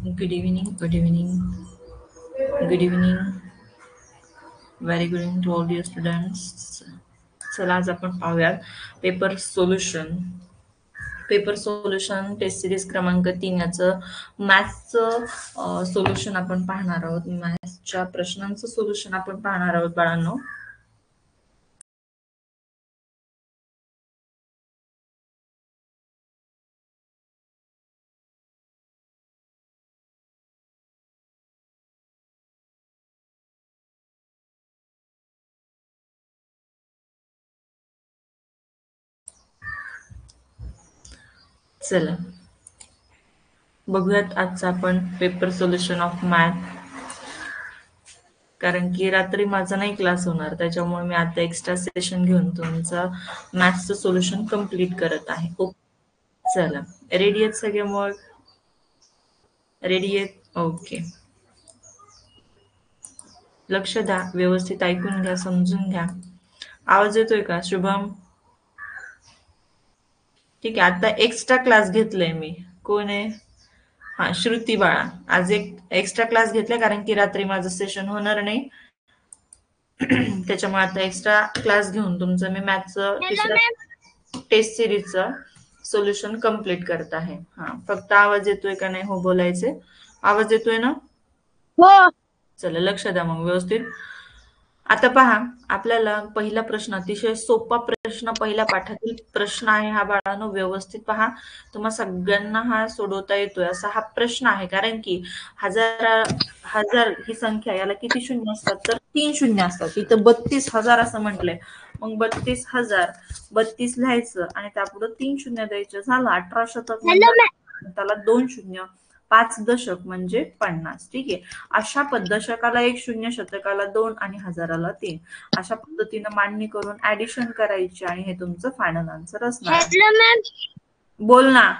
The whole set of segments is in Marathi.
Good evening, good evening, good evening. Very good evening to all dear students. चला आज आपण पाहूयात paper solution. Paper solution test series क्रमांक 3 याचं मॅथ्सचं सोल्युशन आपण पाहणार आहोत. मॅथ्सच्या प्रश्नांचं सोल्युशन आपण पाहणार आहोत बाळांनो. चला बघूयात आजचा आपण पेपर सोल्युशन ऑफ मॅथ. कारण की रात्री माझा नाही क्लास होणार, त्याच्यामुळे मी आता एक्स्ट्रा सेशन घेऊन तुमचं मॅथ्सचं सोल्युशन कम्प्लीट करत आहे. चला रेडी आहेत सगळे? मग रेडी आहेत? ओके. लक्ष द्या, व्यवस्थित ऐकून घ्या, समजून घ्या. आवाज येतोय का शुभम? ठीक आहे. आता एक्स्ट्रा क्लास घेतलाय मी. कोण आहे? हा, श्रुती बाळा. आज एक एक्स्ट्रा क्लास घेतलाय कारण की रात्री माझं सेशन होणार नाही. त्याच्यामुळे आता एक्स्ट्रा क्लास घेऊन तुमचं मी मॅथ्सचं तिसऱ्या टेस्ट सिरीजचं सोल्युशन कम्प्लीट करत आहे. हा, फक्त आवाज येतोय का नाही हो बोलायचे. आवाज येतोय ना? हो. चला लक्ष द्या मग व्यवस्थित. आता पहा, आपल्याला पहिला प्रश्न अतिशय सोपा प्रश्न, पहिल्या पाठातील प्रश्न आहे हा बाळांनो. व्यवस्थित पहा, तुम्हा सगळ्यांना हा सोडवता येतोय असा हा प्रश्न आहे. कारण की हजार ही संख्या, याला किती शून्य असतात? तर 3 शून्य असतात. इथं 32,000 असं म्हटलंय. मग 32,000 32 लिहायचं आणि त्यापुढे 3 शून्य द्यायचं. झालं 18 शतक. त्याला 2 शून्य, 5 दशक म्हणजे 50. ठीक आहे. अशा दशकाला 1 शून्य, शतकाला 2 आणि हजाराला 3. अशा पद्धतीनं मांडणी करून ऍडिशन करायची आणि हे तुमचं फायनल आन्सर असणार आहे. हॅलो मॅम, बोल ना.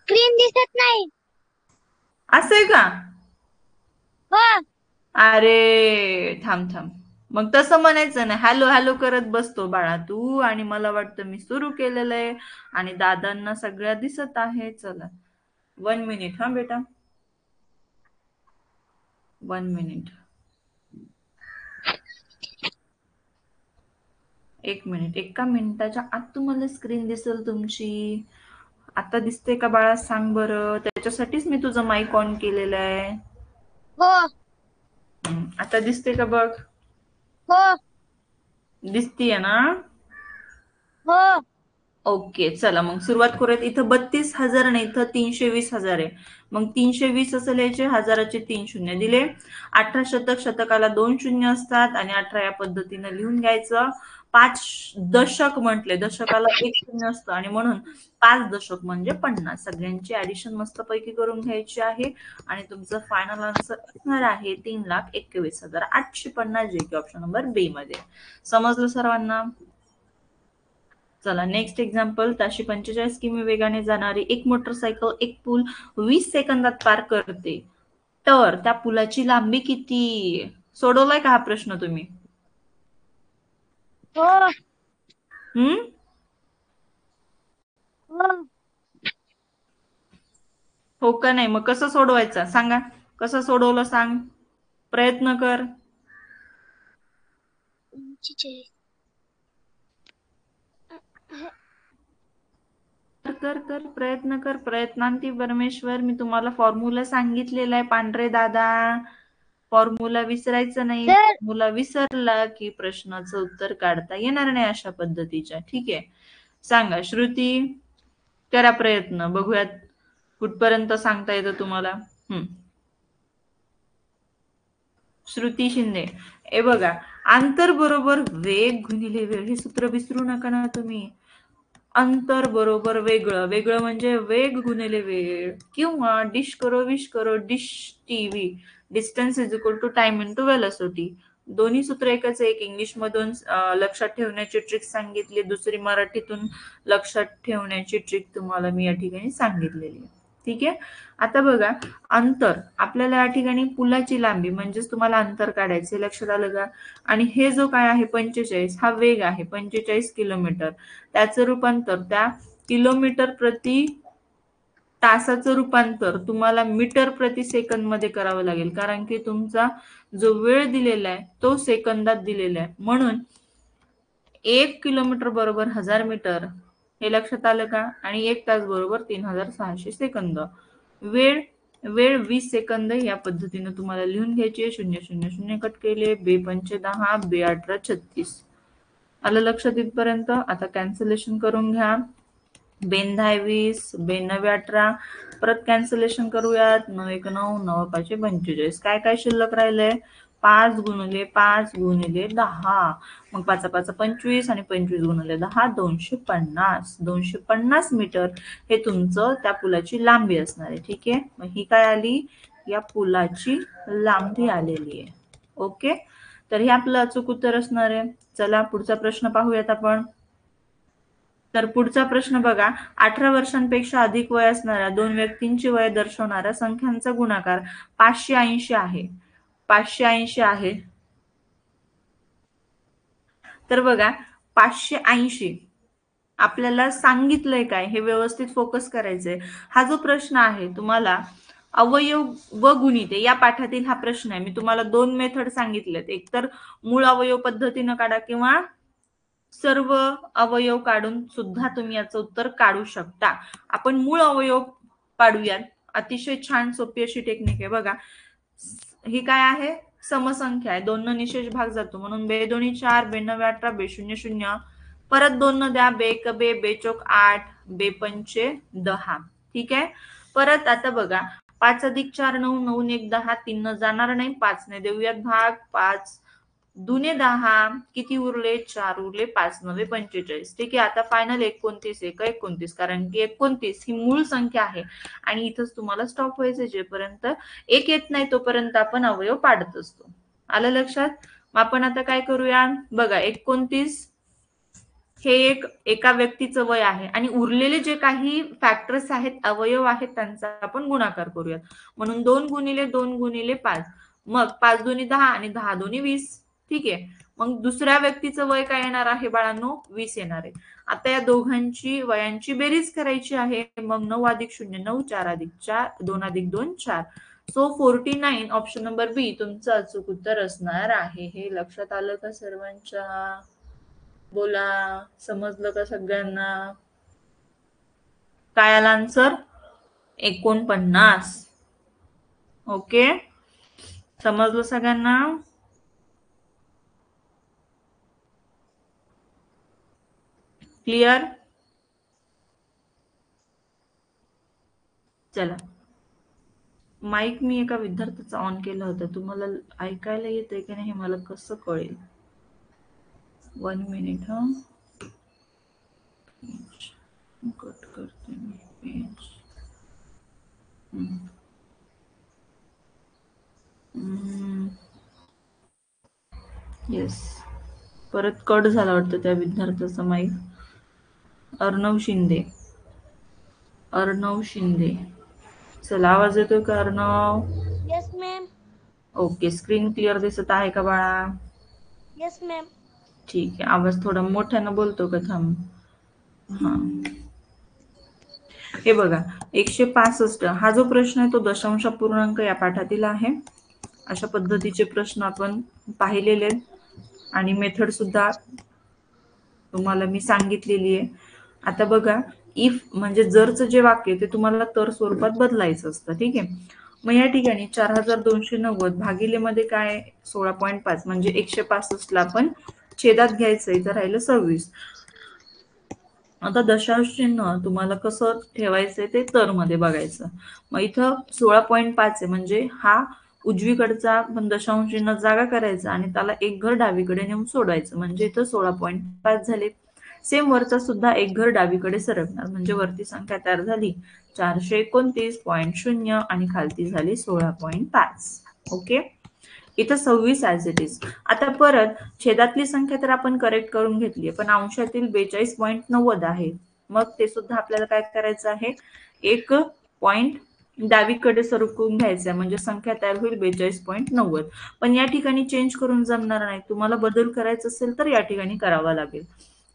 स्क्रीन दिसत नाही. असं आहे का? हो. अरे थांब थांब. मग तसं म्हणायचं ना, हॅलो हॅलो करत बसतो बाळा तू, आणि मला वाटतं मी सुरू केलेलं आहे आणि दादांना सगळ्या दिसत आहे. चला 1 मिनिट हा बेटा, 1 मिनिट, 1 मिनिट. 1 मिनिटाच्या आत तुम्हाला स्क्रीन दिसेल तुमची. आता दिसते का बाळा? सांग बरं. त्याच्यासाठीच मी तुझं माईक ऑन केलेलं आहे. हो. आता दिसते का बघ? हो. दिसतीये ना? हो. ओके. चला मग सुरुवात करूयात. इथं 32,000 नाही, इथं 320,000 आहे. मग 320 असं लिहायचे, हजाराचे 3 शून्य दिले. 18 शतक, शतकाला 2 शून्य असतात आणि 18 या पद्धतीनं लिहून घ्यायचं. 5 दशक म्हटले, दशकाला 1 शून्य असतं आणि म्हणून 5 दशक म्हणजे 50. सगळ्यांची ऍडिशन मस्तपैकी करून घ्यायची आहे आणि तुमचं फायनल आन्सर असणार आहे 3,21,850, जे की ऑप्शन नंबर बी मध्ये. समजलं सर्वांना? चला नेक्स्ट एक्झाम्पल. ताशी 45 किमी वेगाने जाणारी एक मोटरसायकल एक पूल 20 सेकंदात पार करते, तर त्या पुलाची लांबी किती? सोडवलाय का हा प्रश्न तुम्ही? हो. हो का नाही? मग कसं सोडवायचा सांगा. कसं सोडवलं सांग, प्रयत्न कर. कर कर प्रयत्न कर. प्रयत्नांती परमेश्वर. मी तुम्हाला फॉर्म्युला सांगितलेला आहे पांढरे दादा. फॉर्म्युला विसरायचं नाही. फॉर्म्युला विसरला की प्रश्नाचं उत्तर काढता येणार नाही अशा पद्धतीच्या. ठीक आहे. सांगा श्रुती, करा प्रयत्न. बघूयात कुठपर्यंत सांगता येतं तुम्हाला. श्रुती शिंदे, हे बघा, अंतर बरोबर वेग गुणिले वेळ, हे सूत्र विसरू नका ना तुम्ही. अंतर बरोबर वेगळं, वेगळं म्हणजे वेग गुणिले वेळ, किंवा डिश करो विश करो dish TV, distance is equal to time into velocity. दोन्ही सूत्र एकच. एक इंग्लिश मधून लक्षात ठेवण्याची ट्रिक सांगितली, दुसरी मराठीतून लक्षात ठेवण्याची ट्रिक तुम्हाला मी या ठिकाणी सांगितलेली आहे. ठीक आहे. आता बघा, अंतर आपल्याला या ठिकाणी पुलाची लांबी म्हणजेच तुम्हाला अंतर काढायचे. लक्षात आलं का? आणि हे जो काय आहे 45, हा वेग आहे 45 किलोमीटर. त्याचं रूपांतर त्या किलोमीटर प्रति तासाचं रूपांतर तुम्हाला मीटर प्रति सेकंद मध्ये करावं लागेल, कारण की तुमचा जो वेळ दिलेला आहे तो सेकंदात दिलेला आहे. म्हणून 1 किलोमीटर बरोबर 1000 मीटर, हे लक्षात आलं का? आणि 1 तास बरोबर 3600 सेकंद. वेळ 20 सेकंद या पद्धतीने तुम्हाला लिहून घ्यायचे. 000 कट केले, बे 5 10, बे 18 36. आलं लक्षात इथपर्यंत? आता कॅन्सलेशन करून घ्या. 2 10 20, 2 9 18, परत कॅन्सलेशन करूयात. 9 1 9, 9 5 45. काय काय शिल्लक राहिलंय? 5 गुणिले 5 गुणिले 10, मग 5 5 25 आणि 25 गुणिले 10 250. 250 मीटर हे तुमचं त्या पुलाची लांबी असणार आहे. ठीक आहे, मग ही काय आली? या पुलाची लांबी आलेली आहे. ओके, तर हे आपलं अचूक उत्तर असणार आहे. चला पुढचा प्रश्न पाहूयात आपण. तर पुढचा प्रश्न बघा. 18 वर्षांपेक्षा अधिक वय असणाऱ्या 2 व्यक्तींची वय दर्शवणाऱ्या संख्यांचा गुणाकार 580 आहे. 580 आहे. तर बघा 580 आपल्याला सांगितलंय काय हे व्यवस्थित फोकस करायचंय. हा जो प्रश्न आहे तुम्हाला अवयव व गुणिते या पाठातील हा प्रश्न आहे. मी तुम्हाला 2 मेथड सांगितलेत. एक तर मूळ अवयव पद्धतीनं काढा किंवा सर्व अवयव काढून सुद्धा तुम्ही याचं उत्तर काढू शकता. आपण मूळ अवयव काढूयात. अतिशय छान सोपी अशी टेक्निक आहे बघा. ही काय आहे? समसंख्या आहे. 2 न निशेष भाग जातो म्हणून 2 2 4, 2 9 18, 2 0 0, परत 2 न द्या, 2 1 2, 2 चौक 8, 2 पंचे 10. ठीक आहे, परत आता बघा 5 अधिक 4 9, 9 1 10, 3 न जाणार नाही. 5 ने देऊयात भाग. 5 दुने 10, किती उरले? 4 उरले. 5 9 45. ठीक आहे, आता फायनल 29 1 29, कारण की 29 ही मूळ संख्या आहे आणि इथंच तुम्हाला स्टॉप व्हायचं. जेपर्यंत 1 येत नाही तोपर्यंत आपण अवयव पाडत असतो. आलं लक्षात? मग आपण आता काय करूया बघा. 29 हे एका व्यक्तीचं वय आहे आणि उरलेले जे काही फॅक्टर्स आहेत, अवयव आहेत, त्यांचा आपण गुणाकार करूयात. म्हणून 2 गुणिले 2 गुणिले 5, मग 5 दुनी 10 आणि 10 दुनी 20. ठीक आहे, मग दुसऱ्या व्यक्तीचं वय काय येणार आहे बाळांनो? 20 येणार आहे. आता या दोघांची वयांची बेरीज करायची आहे. मग 9 अधिक 0 9, 4 अधिक 4, 2 अधिक 2 4. सो 49 ऑप्शन नंबर बी तुमचं अचूक उत्तर असणार आहे. हे लक्षात आलं का सर्वांच्या? बोला, समजलं का सगळ्यांना? काय आला आन्सर? 49. ओके, समजलं सगळ्यांना? क्लिअर? चला, माईक मी एका विद्यार्थ्याचा ऑन केलं होतं. तुम्हाला ऐकायला येतंय की नाही मला कसं कळेल? 1 मिनिट. हा, कट करते मी पेज. येस, परत कट झाला वाटतं त्या विद्यार्थ्याचा माईक. अर्णव शिंदे. अर्णव शिंदे, चला आवाज येतोय का Arnav? Yes ma'am. Okay, screen clear दिसत आहे का बाळा? Yes ma'am. ठीक आहे, आवाज थोडा मोठ्यानं बोलतो का? थांब. हा, हे बघा 165 हा जो प्रश्न आहे तो दशांश पूर्णांक या पाठातील आहे. अशा पद्धतीचे प्रश्न आपण पाहिलेले आणि मेथड सुद्धा तुम्हाला मी सांगितलेली आहे. आता बघा, इफ म्हणजे जरचं जे वाक्य ते तुम्हाला तर स्वरूपात बदलायचं असतं. ठीक आहे, मग या ठिकाणी 4290 भागिले मध्ये काय 16.5 म्हणजे 165 ला आपण छेदात घ्यायचं. इथं राहिलं 26. आता दशांश चिन्ह तुम्हाला कसं ठेवायचंय ते तर मध्ये बघायचं. मग इथं 16.5 आहे म्हणजे हा उजवीकडचा पण दशांश चिन्ह जागा करायचा आणि त्याला एक घर डावीकडे नेऊन सोडवायचं म्हणजे इथं 16.5 झाले. सेम वरचा सुद्धा एक घर डावीकडे सरकणार म्हणजे वरती संख्या तयार झाली 429.0 आणि खालती झाली 16.5. ओके, इथं 26 ऍज इट इज. आता परत छेदातली संख्या तर आपण करेक्ट करून घेतली, पण अंशातील 42.90 आहे. मग ते सुद्धा आपल्याला काय करायचं आहे? एक पॉइंट डावीकडे सरकवून घ्यायचा म्हणजे संख्या तयार होईल 42.90. पण या ठिकाणी चेंज करून जमणार नाही. तुम्हाला बदल करायचा असेल तर या ठिकाणी करावा लागेल.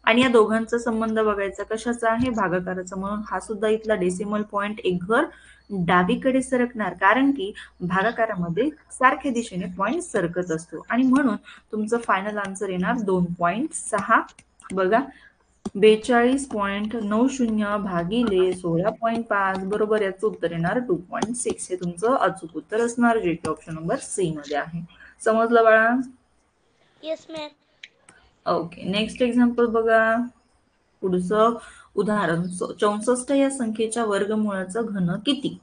आणि या दोघांचा संबंध बघायचा कशाचा आहे, भागाकाराचा. म्हणून हा सुद्धा इथला डेसिमल पॉइंट एक घर डावीकडे सरकणार, कारण की भागाकारामध्ये सारख्या दिशेने पॉइंट सरकत असतो. आणि म्हणून तुमचं फायनल आन्सर येणार 2.6. बघा 42.90 भागिले 16.5 बरोबर याचं उत्तर येणार 2.6. हे तुमचं अचूक उत्तर असणार, जे की ऑप्शन नंबर सी मध्ये आहे. समजलं बाळा? Yes ma'am. Okay, next example बघा. पुढचं उदाहरण 64 या संख्येच्या वर्गमूळाचं घन किती.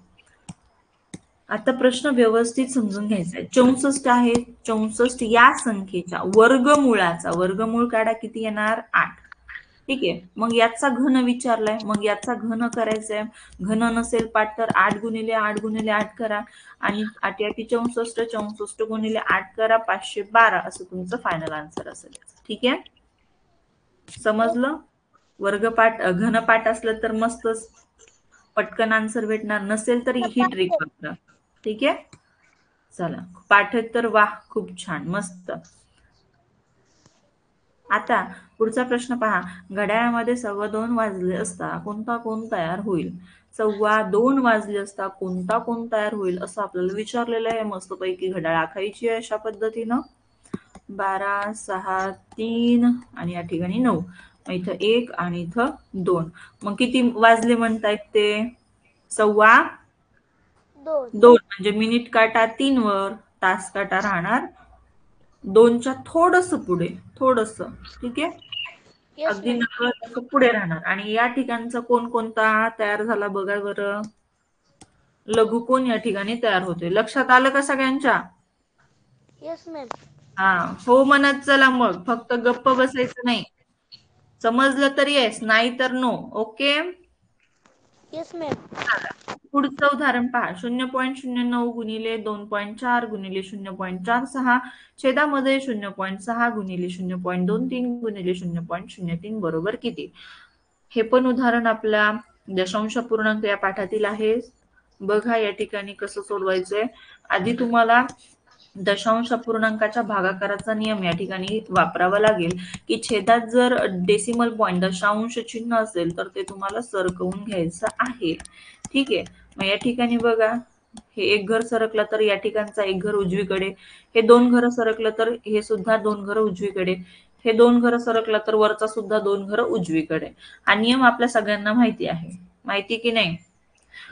आता प्रश्न व्यवस्थित समजून घ्यायचा आहे. 64 आहे, 64 या संख्येच्या वर्गमूळाचा, वर्गमूळ काढा, किती येणार 8. ठीक आहे, मग याचा घन विचारलाय, मग याचा घन करायचंय. घन नसेल पाठ तर 8 गुणिले 8 गुणिले 8 करा, आणि 8 8 64, 64 गुणिले 8 करा, 512 असं तुमचं फायनल आन्सर असेल. ठीक आहे, समजलं? वर्गपाठ घनपाठ असलं तर मस्तच पटकन आन्सर भेटणार, नसेल तर ही ट्रिक वापरा. ठीक आहे, चला पाठ तर वाह, खूप छान, मस्त. आता पुढचा प्रश्न पहा. घड्याळामध्ये 2:15 वाजले असता कोणता कोण तयार होईल. 2:15 वाजले असता कोणता कोण तयार होईल असं आपल्याला विचारलेलं आहे. मस्तपैकी घड्याळ आखायची आहे अशा पद्धतीनं. 12, 6, 3 आणि या ठिकाणी 9. इथं 1 आणि इथं 2. मग किती वाजले म्हणतायत ते? 2:15 म्हणजे मिनिट काटा 3 वर, तास काटा राहणार 2च्या थोडस पुढे, थोडस. ठीक आहे, अगदी नकळत पुढे राहणार. आणि या ठिकाणचा कोण कोणता तयार झाला बघा बरं. लघुकोण या ठिकाणी तयार होते. लक्षात आलं का सगळ्यांच्या? Yes ma'am. हा, हो म्हणत चला, मग फक्त गप्प बसायचं नाही. समजलं तर येस, नाही तर नो. Okay, yes ma'am. पुढचं उदाहरण पहा. 0.09 गुणिले 2.4 गुणिले 0.46 छेदामध्ये 0.6 गुणिले 0.23 गुणिले 0.03 बरोबर किती. हे पण उदाहरण आपल्या दशांश पूर्णांक या पाठातील आहे. बघा या ठिकाणी कसं सोडवायचंय. आधी तुम्हाला दशांश अपूर्णांकाच्या भागाकाराचा नियम या ठिकाणी वापरावा लागेल, की छेदात जर डेसिमल पॉइंट दशांश चिन्ह असेल तर ते तुम्हाला सरकवून घ्यायचं आहे. ठीक आहे, मग या ठिकाणी बघा, हे एक घर सरकलं तर या ठिकाणचा एक घर उजवीकडे, हे 2 घर सरकलं तर हे सुद्धा 2 घर उजवीकडे, हे 2 घर सरकलं तर वरचा सुद्धा 2 घर उजवीकडे. हा नियम आपल्या सगळ्यांना माहिती आहे, माहिती की नाही?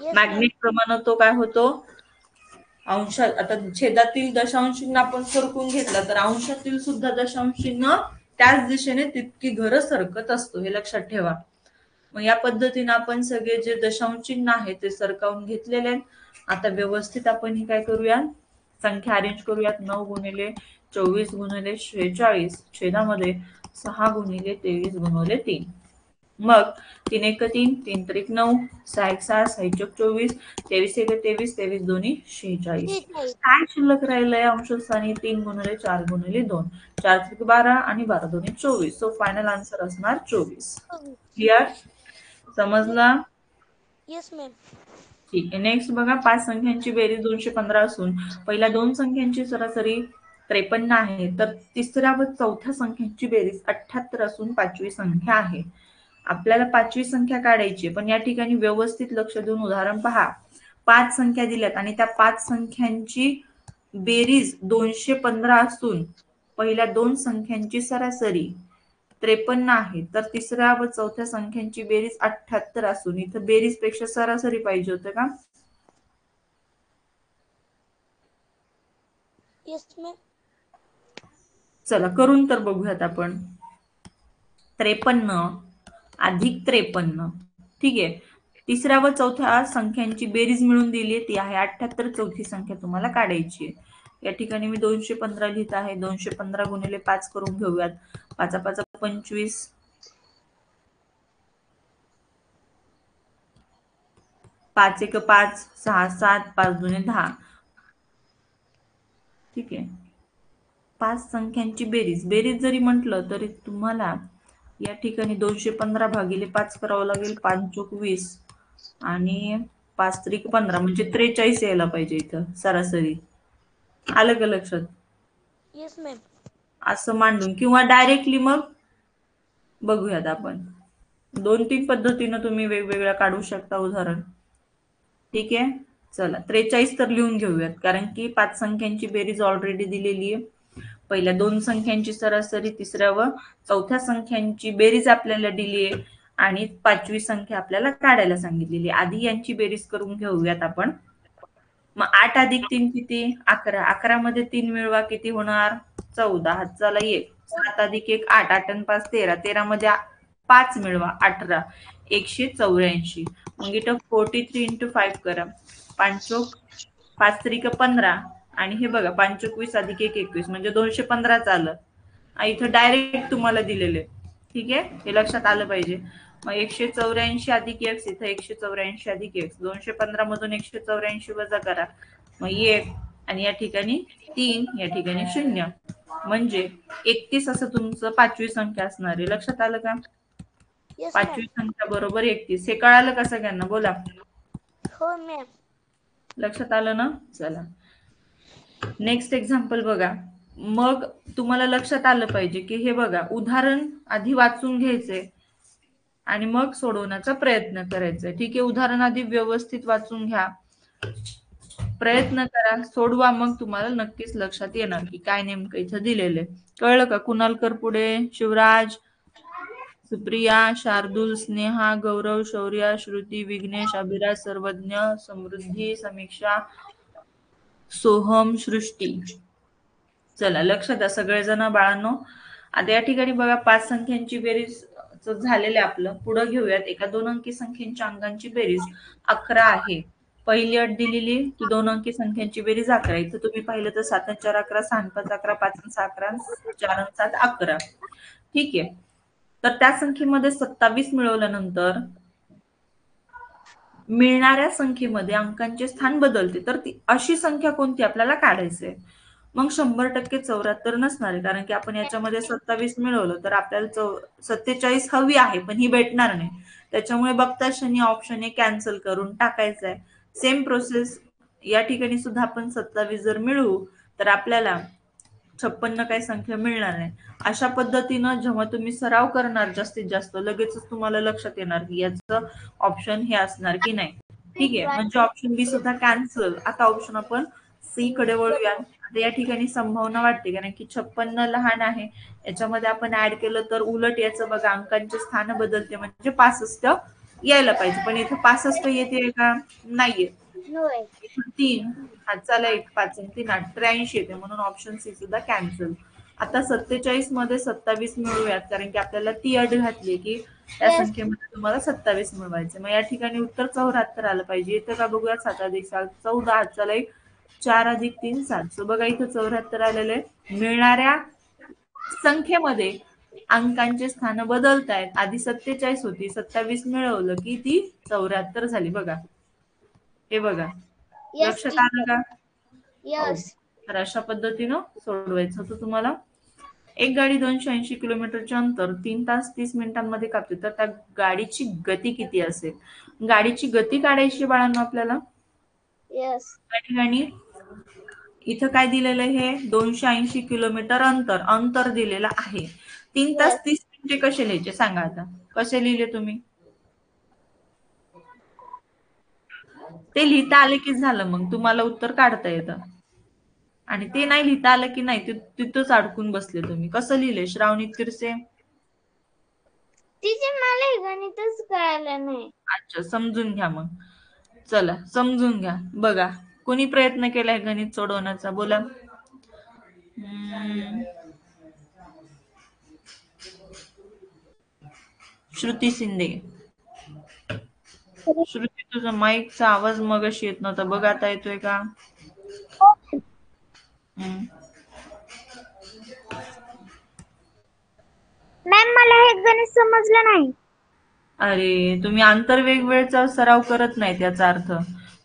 मॅग्नेट प्रमाणे तो काय होतो, अंशात. आता छेदातील दशांश चिन्ह आपण सरकून घेतलं तर अंशातील सुद्धा दशांश चिन्ह त्याच दिशेने तितकी घर सरकत असतो, हे लक्षात ठेवा. मग या पद्धतीने आपण सगळे जे दशांश चिन्ह आहे ते सरकावून घेतलेले आहेत. आता व्यवस्थित आपण ही काय करूया, संख्या अरेंज करूयात. 9 गुणिले 24 गुणिले 46 छेदामध्ये 6 गुणिले 23 गुणिले 3. मग 3 1 3, 3 3 9, 6 1 6, 6 1 24, 23 1 23, 23 2 46. काय शिल्लक राहिलंय अंशस्थानी? 3 गुणिले 4 गुणिले 2, 4 3 12 आणि 12 2 24. सो फायनल आन्सर असणार 24. क्लिअर, समजला? Yes ma'am. ठीक आहे, नेक्स्ट बघा. 5 संख्यांची बेरीज 215 असून पहिल्या 2 संख्यांची सरासरी 53 आहे, तर तिसऱ्या व चौथ्या संख्यांची बेरीज 78 असून 5वी संख्या आहे. आपल्याला 5वी संख्या काढायची, पण या ठिकाणी व्यवस्थित लक्ष देऊन उदाहरण पहा. 5 संख्या दिल्यात आणि त्या 5 संख्यांची बेरीज 215 असून पहिल्या 2 संख्यांची सरासरी 53 आहे, तर तिसऱ्या व चौथ्या संख्यांची बेरीज 78 असून इथं बेरीज पेक्षा सरासरी पाहिजे होतं का? Yes ma'am. चला करून तर बघूयात आपण. 53 अधिक 53. ठीक आहे, तिसऱ्या व चौथ्या संख्यांची बेरीज मिळून दिली, ती आहे 78. चौथी संख्या तुम्हाला काढायची आहे. या ठिकाणी मी 215 लिहित आहे. 215 गुणिले 5 करून घेऊयात. 5 5 25, 5 1 5, 6 7, 5 2 10. ठीक आहे, 5 संख्यांची बेरीज, बेरीज जरी म्हटलं तरी तुम्हाला या ठिकाणी 215 भागिले 5 करावं लागेल. 5 चोक 20 आणि 5 त्रिक 15 म्हणजे 43 यायला पाहिजे इथं सरासरी. आलं का लक्षात? Yes ma'am. असं मांडून किंवा डायरेक्टली मग बघूयात आपण. 2-3 पद्धतीनं तुम्ही वेगवेगळ्या काढू शकता उदाहरण. ठीक आहे, चला 43 तर लिहून घेऊयात, कारण की 5 संख्यांची बेरीज ऑलरेडी दिलेली आहे. पहिल्या 2 संख्यांची सरासरी, तिसऱ्या व चौथ्या संख्यांची बेरीज आपल्याला दिली आहे आणि 5वी संख्या आपल्याला काढायला सांगितलेली आहे. आधी यांची बेरीज करून घेऊयात आपण. मग 8 अधिक 3 किती? 11. 11 मध्ये 3 मिळवा किती होणार? 14. हातचाला 1. 7 अधिक 1 8. 8 आणि 5 13. 13 मध्ये 5 मिळवा 18. 184. मग इथं 43 इंटू 5 करा. 5 5 3 15 आणि हे बघा 5 21 अधिक 1 21 म्हणजे 215 आलं. इथं डायरेक्ट तुम्हाला दिलेले. ठीक आहे, हे लक्षात आलं पाहिजे. मग 184 अधिक x, इथं 184 अधिक x. 215 मधून 184 वजा करा. मग 1 आणि या ठिकाणी 3, या ठिकाणी 0. म्हणजे 31 असं तुमचं 5वी संख्या असणार आहे. लक्षात आलं का? Yes, 5वी ma'am. संख्या बरोबर 31. हे कळालं का सगळ्यांना? बोला. हो मॅम. लक्षात आलं ना? चला नेक्स्ट एक्झाम्पल बघा. मग तुम्हाला लक्षात आलं पाहिजे की हे बघा, उदाहरण आधी वाचून घ्यायचंय आणि मग सोडवण्याचा प्रयत्न करायचा. ठीक आहे, उदाहरण आधी व्यवस्थित वाचून घ्या, प्रयत्न करा, सोडवा, मग तुम्हाला नक्कीच लक्षात येणार की काय नेमकं इथं दिलेलं आहे. कळलं का? कुणाल करपुडे, शिवराज, सुप्रिया, शार्दूल, स्नेहा, गौरव, शौर्य, श्रुती, विघ्नेश, अभिराज, सर्वज्ञ, समृद्धी, समीक्षा, सोहम, सृष्टी. चला लक्षात द्या सगळेजण बाळांनो. आता या ठिकाणी बघा 5 संख्यांची बेरीज झालेले आपलं. पुढे घेऊयात. एका 2 अंकी संख्यांच्या अंकांची बेरीज 11 आहे. पहिली अट दिलेली की 2 अंकी संख्यांची बेरीज 11. इथं तुम्ही पाहिलं तर 7 आणि 4 11, 6 आणि 5 11, 5 आणि 6 11, 4 आणि 7 11. ठीक आहे, तर त्या संख्येमध्ये 27 मिळवल्यानंतर मिळणाऱ्या संख्येमध्ये अंकांचे स्थान बदलते. तर ती अशी संख्या कोणती आपल्याला काढायची आहे? मग 100% 74 नसणार आहे, कारण की आपण याच्यामध्ये 27 मिळवलं तर आपल्याला 47 हवी आहे, पण ही भेटणार नाही. त्याच्यामुळे बघता क्षणी ऑप्शन ए कॅन्सल करून टाकायचं आहे. सेम प्रोसेस या ठिकाणी सुद्धा आपण 27 जर मिळवू तर आपल्याला 56 काही संख्या मिळणार नाही. अशा पद्धतीनं जेव्हा तुम्ही सराव करणार जास्तीत जास्त, लगेचच तुम्हाला लक्षात येणार की याचं ऑप्शन हे असणार की नाही. ठीक आहे, म्हणजे ऑप्शन बी सुद्धा कॅन्सल. आता ऑप्शन आपण सी कडे वळूया. आता या ठिकाणी संभावना वाटते, कारण की 56 लहान आहे, याच्यामध्ये आपण ऍड केलं तर उलट याचं बघा अंकांचे स्थान बदलते, म्हणजे 65 यायला पाहिजे, पण इथं 65 येते का? नाहीये. 3 हातचाला 1, 5 आणि 3 83 येते, म्हणून ऑप्शन सी सुद्धा कॅन्सल. आता 47 मध्ये 27 मिळवूयात, कारण की आपल्याला ती अट घातली की त्या संख्येमध्ये तुम्हाला 27 मिळवायचे. मग या ठिकाणी उत्तर 74 आलं पाहिजे. इथं का बघूया, 7 अधिक 7 14, हातचाला 1, 4 अधिक 3 7. सो बघा इथं 74 आलेले. मिळणाऱ्या संख्येमध्ये अंकांचे स्थान बदलतायत. आधी 47 होती, 27 मिळवलं की ती 74 झाली. बघा हे बघा, लक्षात आलं का? तर अशा पद्धतीनं सोडवायचं होतं तुम्हाला. एक गाडी 280 किलोमीटरचे अंतर 3 तास 30 मिनिटांमध्ये कापते, तर त्या गाडीची गती किती असेल? गाडीची गती काढायची बाळांनो आपल्याला. त्या ठिकाणी इथं काय दिलेलं आहे? 280 किलोमीटर अंतर दिलेलं आहे. 3 तास 30 मिनिटे कसे लिहायचे सांगा? आता कसे लिहिले तुम्ही? ते लिहिता आले की झालं, मग तुम्हाला उत्तर काढता येतं. आणि ते नाही लिहिता आलं की नाही, तिथंच अडकून बसले तुम्ही. कसं लिहिले श्रावणी तिरसे? तिचे मला गणितच कळालं नाही. अच्छा, समजून घ्या मग. चला समजून घ्या. बघा कोणी प्रयत्न केलाय गणित सोडवण्याचा? बोला. श्रुती शिंदे. श्रुती, तुझा माईकचा आवाज मगाशी येत नव्हता, बघ आता येतोय का? मॅम मला हे गणित समजलं नाही. अरे, तुम्ही आंतरवेग सराव करत नाही, त्याचा अर्थ.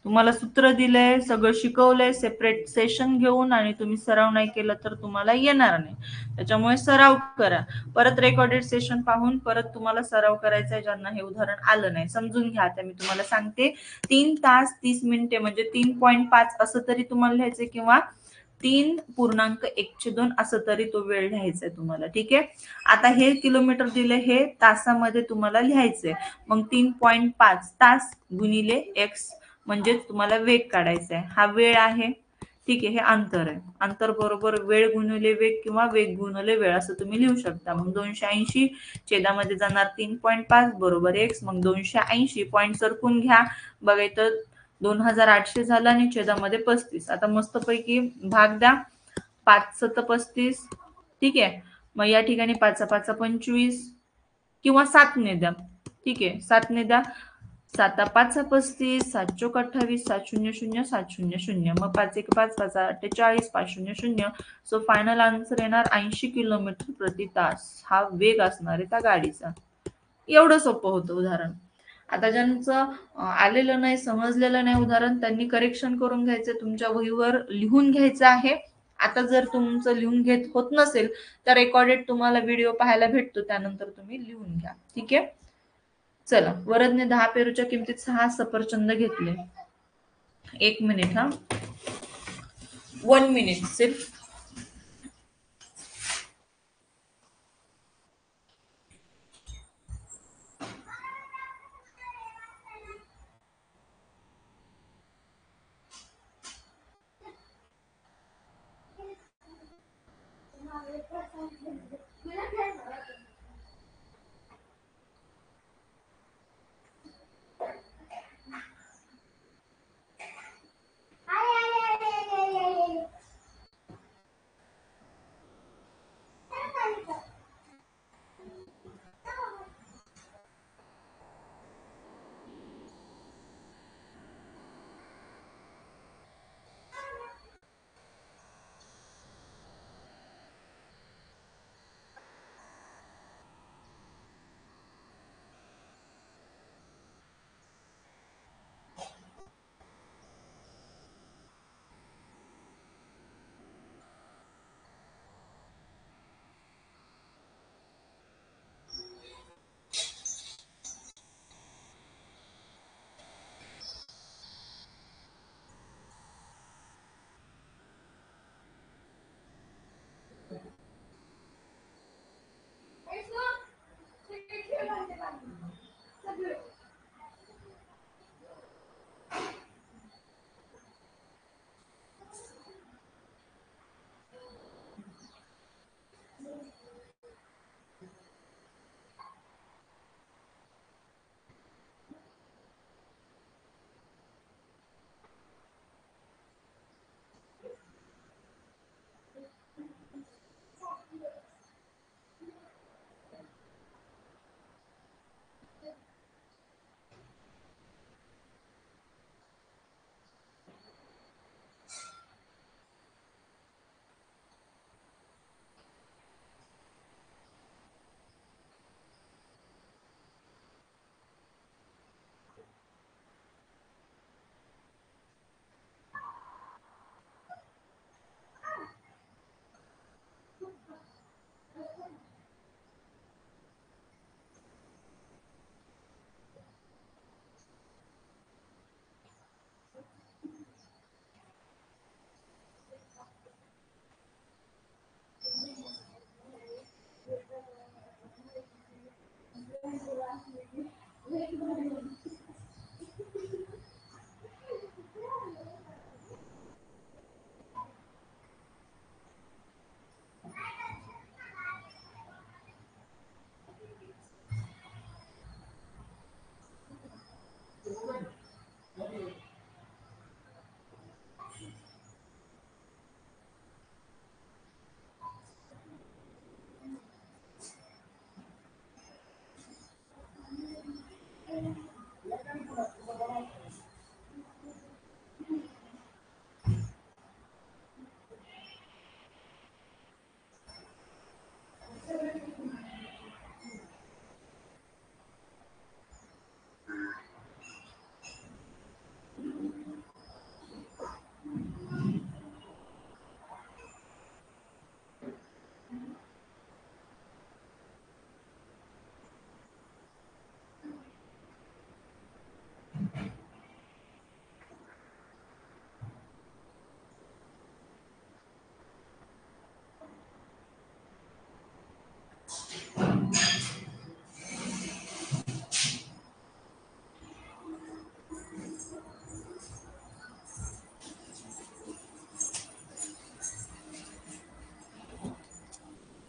तुम्हाला सूत्र दिलंय, सगळं शिकवलंय सेपरेट सेशन घेऊन, आणि तुम्ही सराव नाही केला तर तुम्हाला येणार नाही. त्याच्यामुळे सराव करा. परत रेकॉर्डेड सेशन पाहून परत तुम्हाला सराव करायचा आहे, ज्यांना हे उदाहरण आलं नाही. समजून घ्या. आता मी तुम्हाला सांगते, 3 तास 30 मिनिटे म्हणजे 3.5 असं तरी तुम्हाला लिहायचंय, किंवा 3.1/2 असं तरी तो वेळ लिहायचा आहे तुम्हाला. ठीक आहे. आता हे किलोमीटर दिले, हे तासामध्ये तुम्हाला लिहायचंय. मग 3.5 तास गुणिले x म्हणजे तुम्हाला वेग काढायचा आहे. हा वेळ आहे. ठीक आहे. हे अंतर आहे. अंतर बरोबर वेळ गुणिले वेग किंवा वेग गुणिले वेळ असं तुम्ही लिहू शकता. मग 280 छेदामध्ये जाणार 3.5 बरोबर x. मग 280 पॉईंट सरकून घ्या. बघा इथं 2800 झालं आणि छेदामध्ये 35. आता मस्तपैकी भाग द्या. 5 7 35. ठीक आहे. मग या ठिकाणी 5 5 25 किंवा 7 ने द्या. ठीक आहे. 7 ने द्या. 7 5 35, 7 चौक 28, 7 0 0 7 0 0. मग 5 1 5 5 48, 5 0 0. सो फायनल आन्सर येणार 80 किलोमीटर प्रति तास. हा वेग असणार आहे त्या गाडीचा. एवढं सोपं होतं उदाहरण. आता ज्यांचं आलेलं नाही, समजलेलं नाही उदाहरण, त्यांनी करेक्शन करून घ्यायचं, तुमच्या वहीवर लिहून घ्यायचं आहे. आता जर तुमचं लिहून घेत होत नसेल तर रेकॉर्डेड तुम्हाला व्हिडिओ पाहायला भेटतो, त्यानंतर तुम्ही लिहून घ्या. ठीक आहे. चला, वरदने 10 पेरूच्या किमतीत 6 सफरचंद घेतले. 1 मिनिट हा. 1 मिनिट सिर्फ.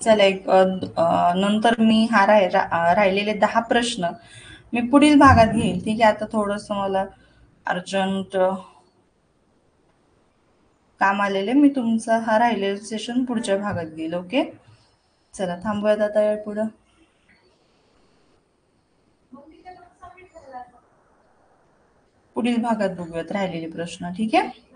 चला नंतर मी राहिलेले 10 प्रश्न मी पुढील भागात घेईल. ठीक आहे. आता थोडस मला अर्जंट काम आलेले, मी तुमचा हा राहिलेला सेशन पुढच्या भागात घेईल. ओके, चला थांबूयात आता या पुढं. पुढील भागात बघूयात राहिलेले प्रश्न. ठीक आहे.